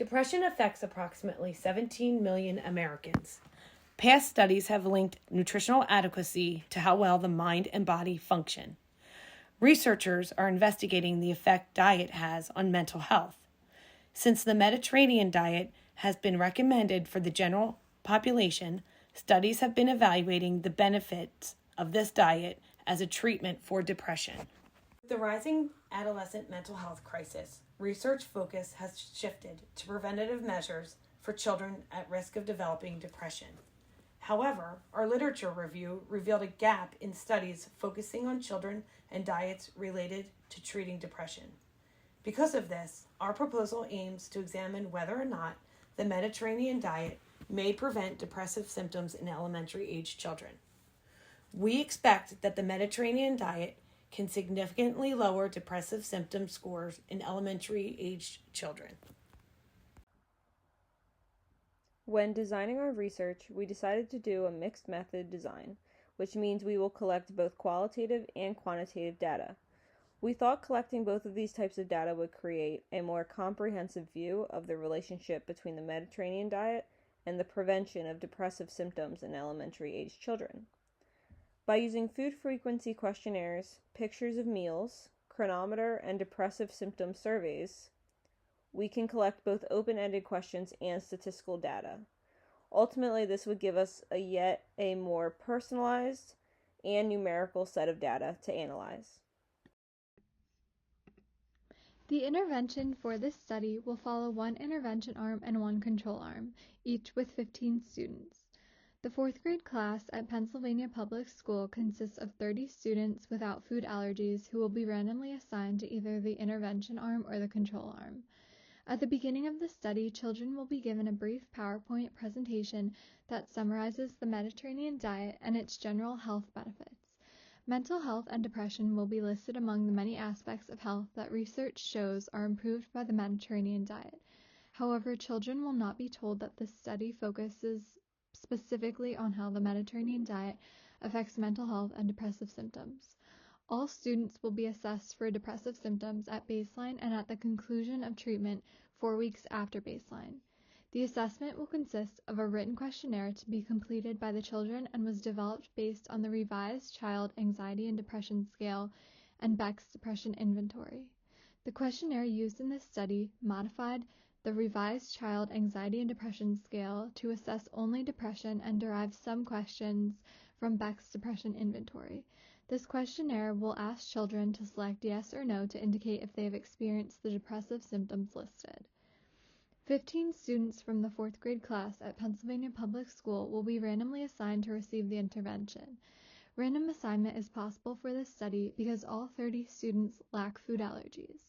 Depression affects approximately 17 million Americans. Past studies have linked nutritional adequacy to how well the mind and body function. Researchers are investigating the effect diet has on mental health. Since the Mediterranean diet has been recommended for the general population, studies have been evaluating the benefits of this diet as a treatment for depression. With the rising adolescent mental health crisis, research focus has shifted to preventative measures for children at risk of developing depression. However, our literature review revealed a gap in studies focusing on children and diets related to treating depression. Because of this, our proposal aims to examine whether or not the Mediterranean diet may prevent depressive symptoms in elementary age children. We expect that the Mediterranean diet can significantly lower depressive symptom scores in elementary aged children. When designing our research, we decided to do a mixed method design, which means we will collect both qualitative and quantitative data. We thought collecting both of these types of data would create a more comprehensive view of the relationship between the Mediterranean diet and the prevention of depressive symptoms in elementary aged children. By using food frequency questionnaires, pictures of meals, chronometer, and depressive symptom surveys, we can collect both open-ended questions and statistical data. Ultimately, this would give us yet a more personalized and numerical set of data to analyze. The intervention for this study will follow one intervention arm and one control arm, each with 15 students. The 4th grade class at Pennsylvania Public School consists of 30 students without food allergies who will be randomly assigned to either the intervention arm or the control arm. At the beginning of the study, children will be given a brief PowerPoint presentation that summarizes the Mediterranean diet and its general health benefits. Mental health and depression will be listed among the many aspects of health that research shows are improved by the Mediterranean diet. However, children will not be told that this study focuses specifically on how the Mediterranean diet affects mental health and depressive symptoms. All students will be assessed for depressive symptoms at baseline and at the conclusion of treatment 4 weeks after baseline. The assessment will consist of a written questionnaire to be completed by the children and was developed based on the revised Child Anxiety and Depression Scale and Beck's Depression Inventory. The questionnaire used in this study modified the revised Child Anxiety and Depression Scale to assess only depression and derive some questions from Beck's Depression Inventory. This questionnaire will ask children to select yes or no to indicate if they have experienced the depressive symptoms listed. 15 students from the 4th grade class at Pennsylvania Public School will be randomly assigned to receive the intervention. Random assignment is possible for this study because all 30 students lack food allergies.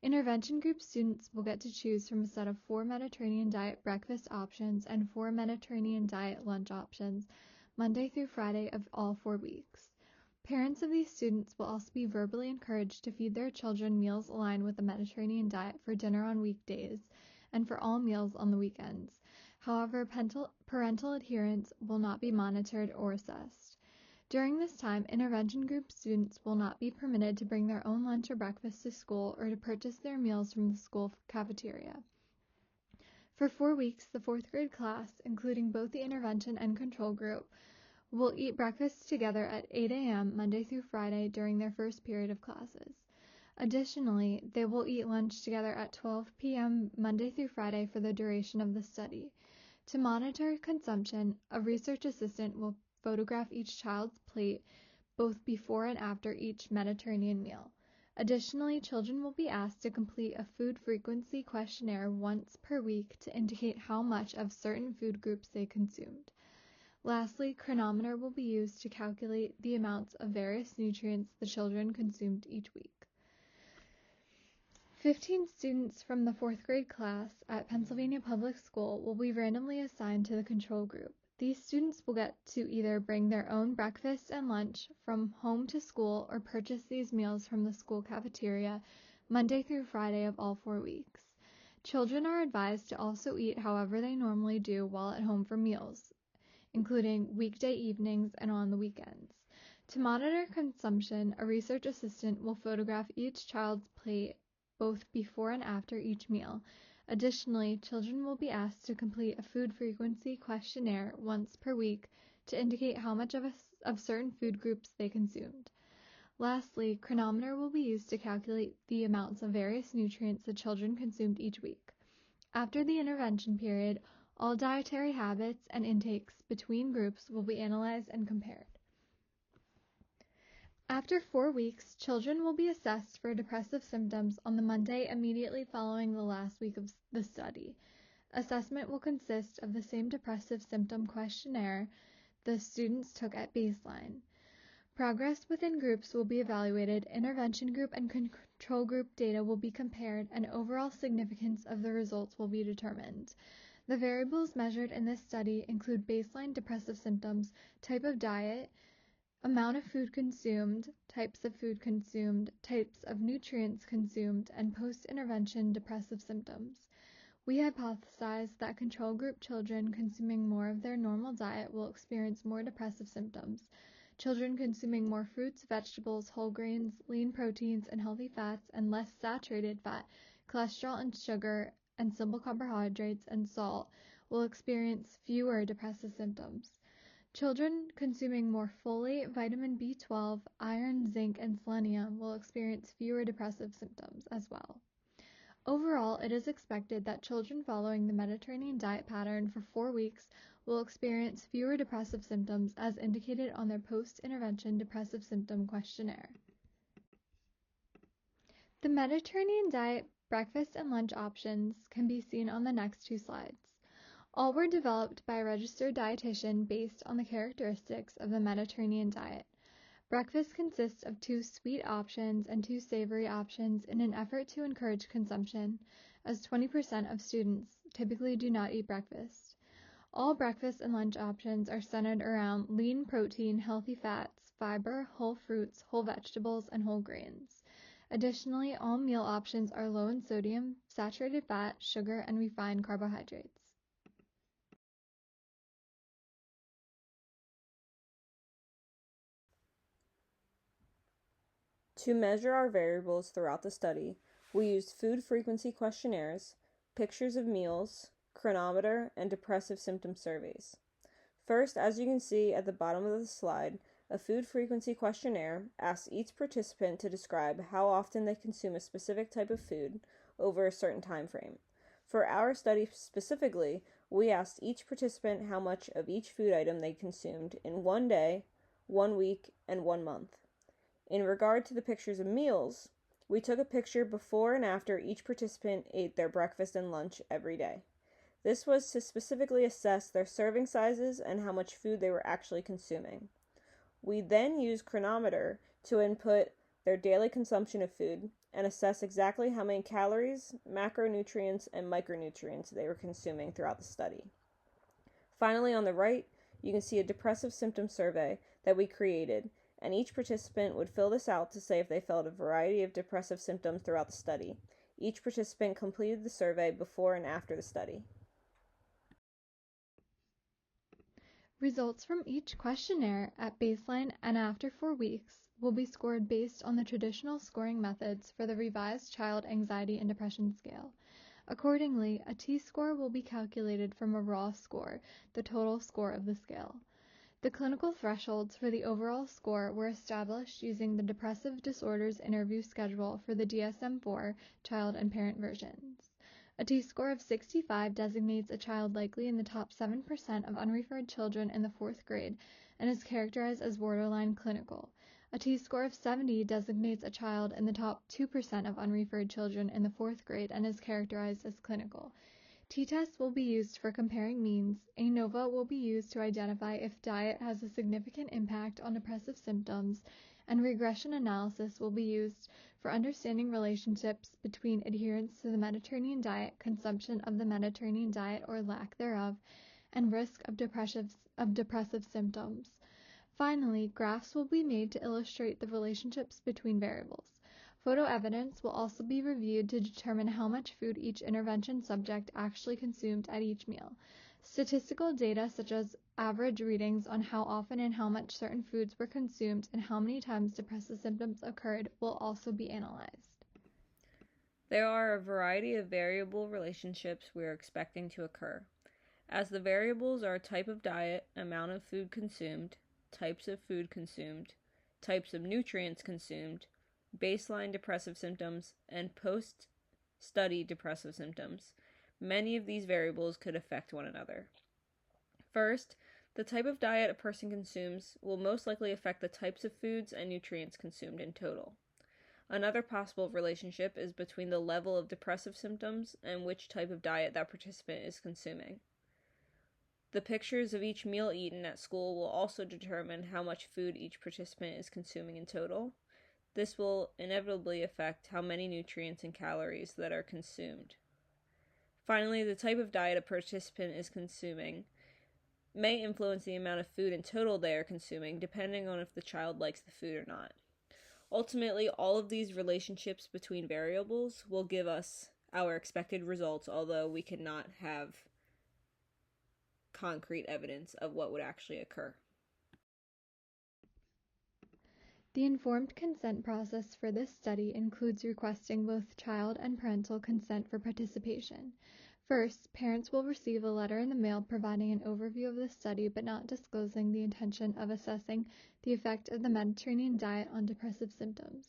Intervention group students will get to choose from a set of 4 Mediterranean diet breakfast options and 4 Mediterranean diet lunch options, Monday through Friday of all 4 weeks. Parents of these students will also be verbally encouraged to feed their children meals aligned with the Mediterranean diet for dinner on weekdays and for all meals on the weekends. However, parental adherence will not be monitored or assessed. During this time, intervention group students will not be permitted to bring their own lunch or breakfast to school or to purchase their meals from the school cafeteria. For 4 weeks, the 4th grade class, including both the intervention and control group, will eat breakfast together at 8 a.m. Monday through Friday during their first period of classes. Additionally, they will eat lunch together at 12 p.m. Monday through Friday for the duration of the study. To monitor consumption, a research assistant will photograph each child's plate both before and after each Mediterranean meal. Additionally, children will be asked to complete a food frequency questionnaire once per week to indicate how much of certain food groups they consumed. Lastly, chronometer will be used to calculate the amounts of various nutrients the children consumed each week. 15 students from the 4th grade class at Pennsylvania Public School will be randomly assigned to the control group. These students will get to either bring their own breakfast and lunch from home to school or purchase these meals from the school cafeteria Monday through Friday of all 4 weeks. Children are advised to also eat however they normally do while at home for meals, including weekday evenings and on the weekends. To monitor consumption, a research assistant will photograph each child's plate both before and after each meal. Additionally, children will be asked to complete a food frequency questionnaire once per week to indicate how much of certain food groups they consumed. Lastly, chronometer will be used to calculate the amounts of various nutrients the children consumed each week. After the intervention period, all dietary habits and intakes between groups will be analyzed and compared. After 4 weeks, children will be assessed for depressive symptoms on the Monday immediately following the last week of the study. Assessment will consist of the same depressive symptom questionnaire the students took at baseline. Progress within groups will be evaluated, intervention group and control group data will be compared, and overall significance of the results will be determined. The variables measured in this study include baseline depressive symptoms, type of diet, amount of food consumed, types of food consumed, types of nutrients consumed, and post-intervention depressive symptoms. We hypothesize that control group children consuming more of their normal diet will experience more depressive symptoms. Children consuming more fruits, vegetables, whole grains, lean proteins, and healthy fats, and less saturated fat, cholesterol and sugar, and simple carbohydrates and salt will experience fewer depressive symptoms. Children consuming more folate, vitamin B12, iron, zinc, and selenium will experience fewer depressive symptoms as well. Overall, it is expected that children following the Mediterranean diet pattern for 4 weeks will experience fewer depressive symptoms as indicated on their post-intervention depressive symptom questionnaire. The Mediterranean diet breakfast and lunch options can be seen on the next 2 slides. All were developed by a registered dietitian based on the characteristics of the Mediterranean diet. Breakfast consists of 2 sweet options and 2 savory options in an effort to encourage consumption, as 20% of students typically do not eat breakfast. All breakfast and lunch options are centered around lean protein, healthy fats, fiber, whole fruits, whole vegetables, and whole grains. Additionally, all meal options are low in sodium, saturated fat, sugar, and refined carbohydrates. To measure our variables throughout the study, we used food frequency questionnaires, pictures of meals, chronometer, and depressive symptom surveys. First, as you can see at the bottom of the slide, a food frequency questionnaire asks each participant to describe how often they consume a specific type of food over a certain time frame. For our study specifically, we asked each participant how much of each food item they consumed in 1 day, 1 week, and 1 month. In regard to the pictures of meals, we took a picture before and after each participant ate their breakfast and lunch every day. This was to specifically assess their serving sizes and how much food they were actually consuming. We then used chronometer to input their daily consumption of food and assess exactly how many calories, macronutrients, and micronutrients they were consuming throughout the study. Finally, on the right, you can see a depressive symptom survey that we created, and each participant would fill this out to say if they felt a variety of depressive symptoms throughout the study. Each participant completed the survey before and after the study. Results from each questionnaire at baseline and after 4 weeks will be scored based on the traditional scoring methods for the revised Child Anxiety and Depression Scale. Accordingly, a T-score will be calculated from a raw score, the total score of the scale. The clinical thresholds for the overall score were established using the Depressive Disorders Interview Schedule for the DSM-IV child and parent versions. A T-score of 65 designates a child likely in the top 7% of unreferred children in the 4th grade and is characterized as borderline clinical. A T-score of 70 designates a child in the top 2% of unreferred children in the 4th grade and is characterized as clinical. T-tests will be used for comparing means. ANOVA will be used to identify if diet has a significant impact on depressive symptoms, and regression analysis will be used for understanding relationships between adherence to the Mediterranean diet, consumption of the Mediterranean diet or lack thereof, and risk of depressive symptoms. Finally, graphs will be made to illustrate the relationships between variables. Photo evidence will also be reviewed to determine how much food each intervention subject actually consumed at each meal. Statistical data such as average readings on how often and how much certain foods were consumed and how many times depressive symptoms occurred will also be analyzed. There are a variety of variable relationships we are expecting to occur. As the variables are type of diet, amount of food consumed, types of food consumed, types of nutrients consumed, baseline depressive symptoms, and post-study depressive symptoms, many of these variables could affect one another. First, the type of diet a person consumes will most likely affect the types of foods and nutrients consumed in total. Another possible relationship is between the level of depressive symptoms and which type of diet that participant is consuming. The pictures of each meal eaten at school will also determine how much food each participant is consuming in total. This will inevitably affect how many nutrients and calories that are consumed. Finally, the type of diet a participant is consuming may influence the amount of food in total they are consuming, depending on if the child likes the food or not. Ultimately, all of these relationships between variables will give us our expected results, although we cannot have concrete evidence of what would actually occur. The informed consent process for this study includes requesting both child and parental consent for participation. First, parents will receive a letter in the mail providing an overview of the study but not disclosing the intention of assessing the effect of the Mediterranean diet on depressive symptoms.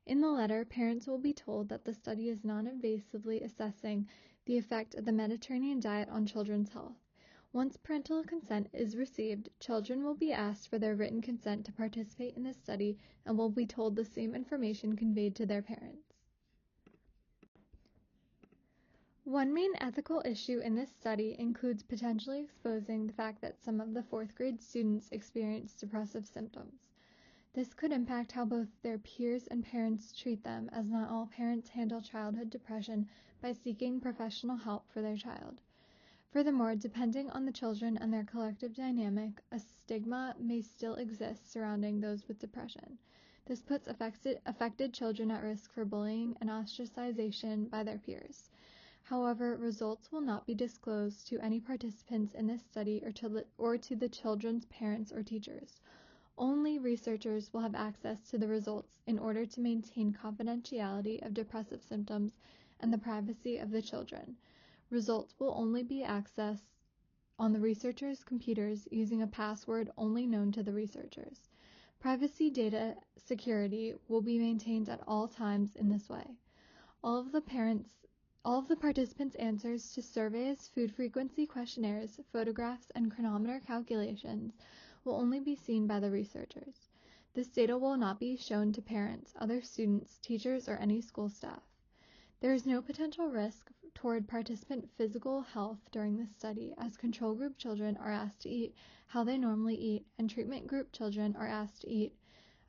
In the letter, parents will be told that the study is non-invasively assessing the effect of the Mediterranean diet on children's health. Once parental consent is received, children will be asked for their written consent to participate in this study and will be told the same information conveyed to their parents. One main ethical issue in this study includes potentially exposing the fact that some of the fourth grade students experience depressive symptoms. This could impact how both their peers and parents treat them, as not all parents handle childhood depression by seeking professional help for their child. Furthermore, depending on the children and their collective dynamic, a stigma may still exist surrounding those with depression. This puts affected children at risk for bullying and ostracization by their peers. However, results will not be disclosed to any participants in this study or to the children's parents or teachers. Only researchers will have access to the results in order to maintain confidentiality of depressive symptoms and the privacy of the children. Results will only be accessed on the researchers' computers using a password only known to the researchers. Privacy data security will be maintained at all times in this way. All of the participants' answers to surveys, food frequency questionnaires, photographs, and chronometer calculations will only be seen by the researchers. This data will not be shown to parents, other students, teachers, or any school staff. There is no potential risk toward participant physical health during this study, as control group children are asked to eat how they normally eat, and treatment group children are asked to eat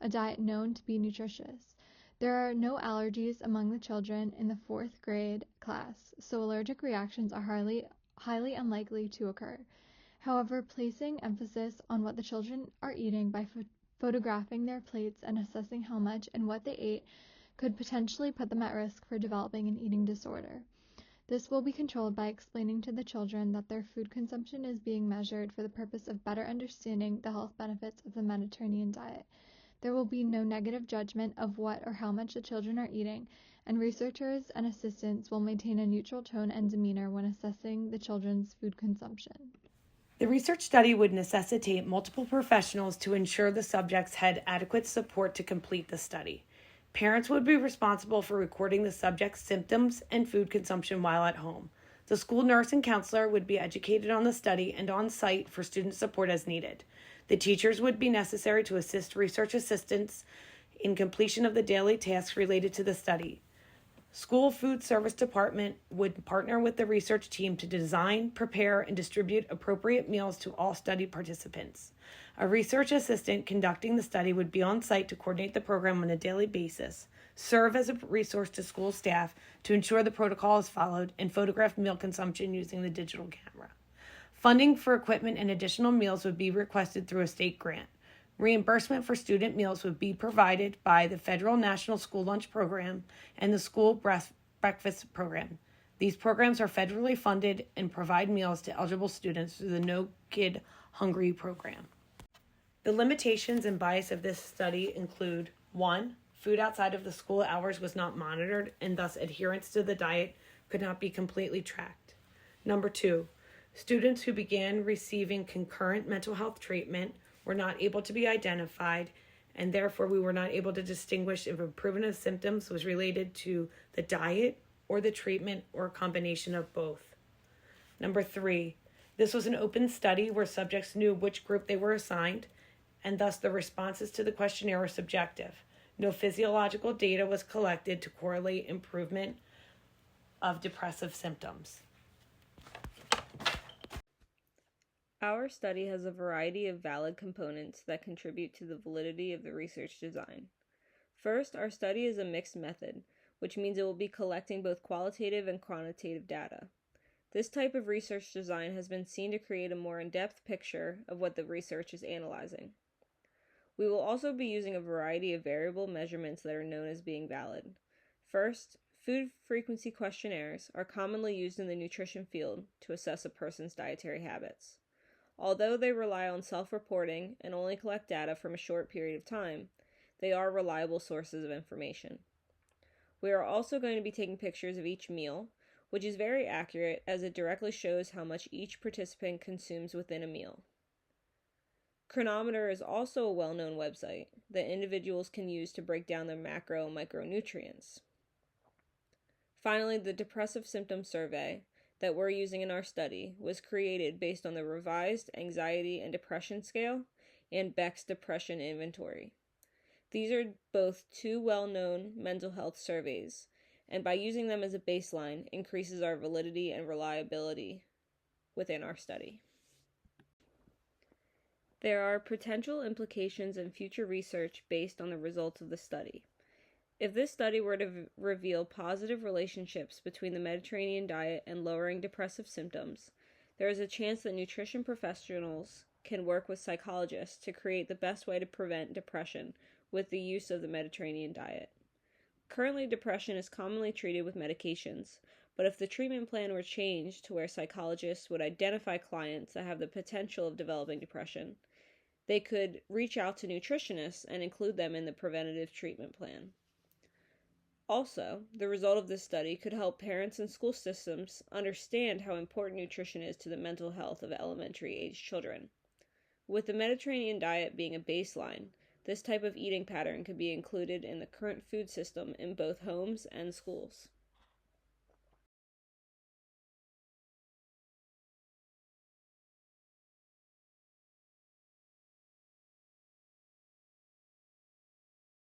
a diet known to be nutritious. There are no allergies among the children in the fourth grade class, so allergic reactions are highly unlikely to occur. However, placing emphasis on what the children are eating by photographing their plates and assessing how much and what they ate could potentially put them at risk for developing an eating disorder. This will be controlled by explaining to the children that their food consumption is being measured for the purpose of better understanding the health benefits of the Mediterranean diet. There will be no negative judgment of what or how much the children are eating, and researchers and assistants will maintain a neutral tone and demeanor when assessing the children's food consumption. The research study would necessitate multiple professionals to ensure the subjects had adequate support to complete the study. Parents would be responsible for recording the subject's symptoms and food consumption while at home. The school nurse and counselor would be educated on the study and on site for student support as needed. The teachers would be necessary to assist research assistants in completion of the daily tasks related to the study. School Food Service Department would partner with the research team to design, prepare, and distribute appropriate meals to all study participants. A research assistant conducting the study would be on site to coordinate the program on a daily basis, serve as a resource to school staff to ensure the protocol is followed, and photograph meal consumption using the digital camera. Funding for equipment and additional meals would be requested through a state grant. Reimbursement for student meals would be provided by the Federal National School Lunch Program and the School Breakfast Program. These programs are federally funded and provide meals to eligible students through the No Kid Hungry program. The limitations and bias of this study include 1. Food outside of the school hours was not monitored, and thus adherence to the diet could not be completely tracked. Number 2, students who began receiving concurrent mental health treatment were not able to be identified, and therefore we were not able to distinguish if improvement of symptoms was related to the diet or the treatment or a combination of both. Number 3, this was an open study where subjects knew which group they were assigned, and thus the responses to the questionnaire were subjective. No physiological data was collected to correlate improvement of depressive symptoms. Our study has a variety of valid components that contribute to the validity of the research design. First, our study is a mixed method, which means it will be collecting both qualitative and quantitative data. This type of research design has been seen to create a more in-depth picture of what the research is analyzing. We will also be using a variety of variable measurements that are known as being valid. First, food frequency questionnaires are commonly used in the nutrition field to assess a person's dietary habits. Although they rely on self-reporting and only collect data from a short period of time, they are reliable sources of information. We are also going to be taking pictures of each meal, which is very accurate as it directly shows how much each participant consumes within a meal. Chronometer is also a well-known website that individuals can use to break down their macro and micronutrients. Finally, the Depressive Symptom Survey that we're using in our study was created based on the revised Anxiety and Depression Scale and Beck's Depression Inventory. These are both two well-known mental health surveys, and by using them as a baseline, increases our validity and reliability within our study. There are potential implications in future research based on the results of the study. If this study were to reveal positive relationships between the Mediterranean diet and lowering depressive symptoms, there is a chance that nutrition professionals can work with psychologists to create the best way to prevent depression with the use of the Mediterranean diet. Currently, depression is commonly treated with medications, but if the treatment plan were changed to where psychologists would identify clients that have the potential of developing depression, they could reach out to nutritionists and include them in the preventative treatment plan. Also, the result of this study could help parents and school systems understand how important nutrition is to the mental health of elementary-aged children. With the Mediterranean diet being a baseline, this type of eating pattern could be included in the current food system in both homes and schools.